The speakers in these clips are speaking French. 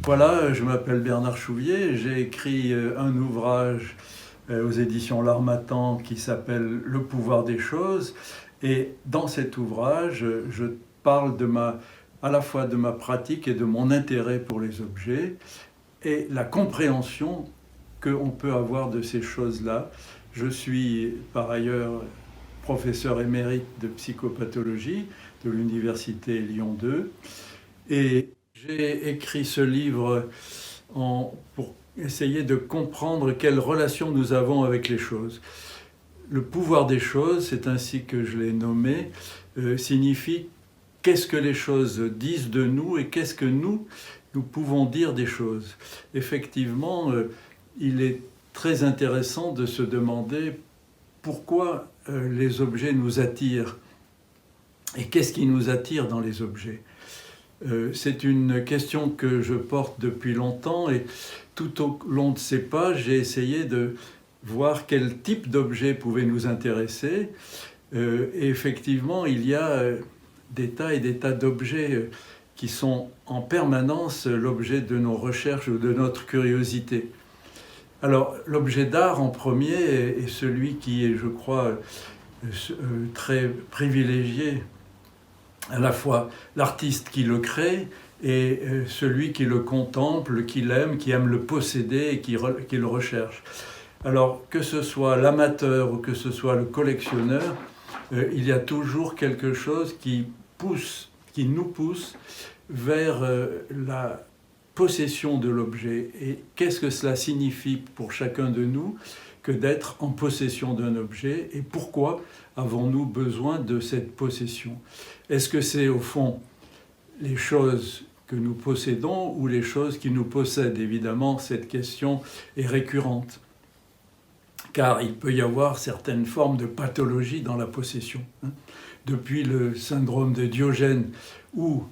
Voilà, je m'appelle Bernard Chouvier, j'ai écrit un ouvrage aux éditions L'Harmattan qui s'appelle Le pouvoir des choses. Et dans cet ouvrage, je parle à la fois de ma pratique et de mon intérêt pour les objets et la compréhension qu'on peut avoir de ces choses-là. Je suis par ailleurs professeur émérite de psychopathologie de l'Université Lyon 2 et j'ai écrit ce livre pour essayer de comprendre quelle relation nous avons avec les choses. Le pouvoir des choses, c'est ainsi que je l'ai nommé, signifie qu'est-ce que les choses disent de nous et qu'est-ce que nous pouvons dire des choses. Effectivement, il est très intéressant de se demander pourquoi les objets nous attirent et qu'est-ce qui nous attire dans les objets. C'est une question que je porte depuis longtemps et tout au long de ces pages, j'ai essayé de voir quel type d'objet pouvait nous intéresser. Et effectivement, il y a des tas et des tas d'objets qui sont en permanence l'objet de nos recherches ou de notre curiosité. Alors, l'objet d'art en premier est celui qui est, je crois, très privilégié, à la fois l'artiste qui le crée et celui qui le contemple, qui l'aime, qui aime le posséder et qui le recherche. Alors, que ce soit l'amateur ou que ce soit le collectionneur, il y a toujours quelque chose qui nous pousse vers la possession de l'objet. Et qu'est-ce que cela signifie pour chacun de nous que d'être en possession d'un objet et pourquoi avons-nous besoin de cette possession? Est-ce que c'est au fond les choses que nous possédons ou les choses qui nous possèdent? Évidemment, cette question est récurrente, car il peut y avoir certaines formes de pathologie dans la possession. Depuis le syndrome de Diogène, où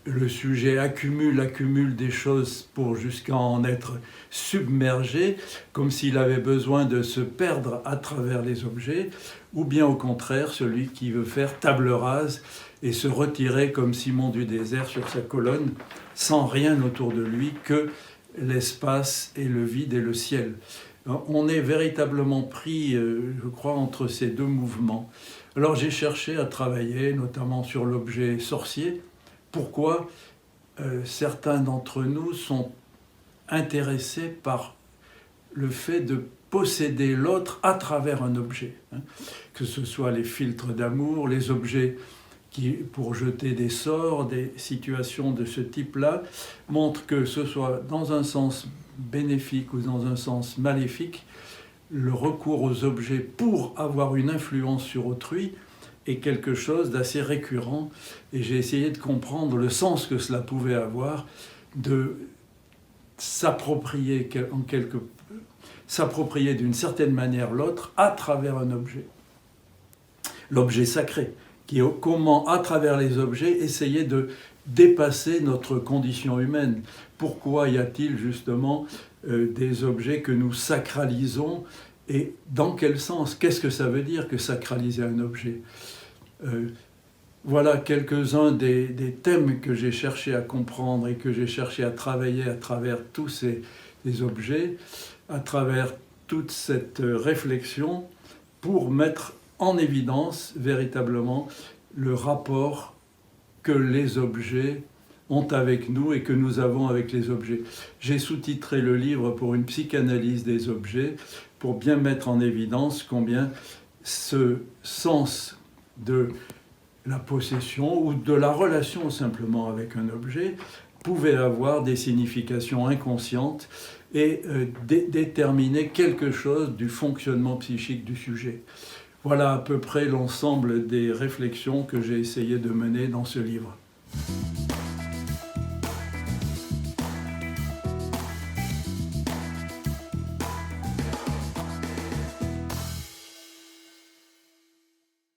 le sujet accumule des choses jusqu'à en être submergé, comme s'il avait besoin de se perdre à travers les objets, ou bien au contraire, celui qui veut faire table rase et se retirer comme Simon du désert sur sa colonne, sans rien autour de lui que l'espace et le vide et le ciel. On est véritablement pris, je crois, entre ces deux mouvements. Alors j'ai cherché à travailler notamment sur l'objet sorcier. Pourquoi certains d'entre nous sont intéressés par le fait de posséder l'autre à travers un objet, que ce soit les filtres d'amour, les objets pour jeter des sorts, des situations de ce type-là, montrent que ce soit dans un sens bénéfique ou dans un sens maléfique, le recours aux objets pour avoir une influence sur autrui est quelque chose d'assez récurrent, et j'ai essayé de comprendre le sens que cela pouvait avoir de s'approprier d'une certaine manière l'autre à travers un objet. L'objet sacré, qui est comment, à travers les objets, essayer de dépasser notre condition humaine. Pourquoi y a-t-il justement des objets que nous sacralisons et dans quel sens? Qu'est-ce que ça veut dire que sacraliser un objet? Voilà quelques-uns des thèmes que j'ai cherché à comprendre et que j'ai cherché à travailler à travers tous ces objets, à travers toute cette réflexion pour mettre en évidence véritablement le rapport que les objets ont avec nous et que nous avons avec les objets. J'ai sous-titré le livre pour une psychanalyse des objets, pour bien mettre en évidence combien ce sens de la possession ou de la relation simplement avec un objet pouvait avoir des significations inconscientes et déterminer quelque chose du fonctionnement psychique du sujet. Voilà à peu près l'ensemble des réflexions que j'ai essayé de mener dans ce livre.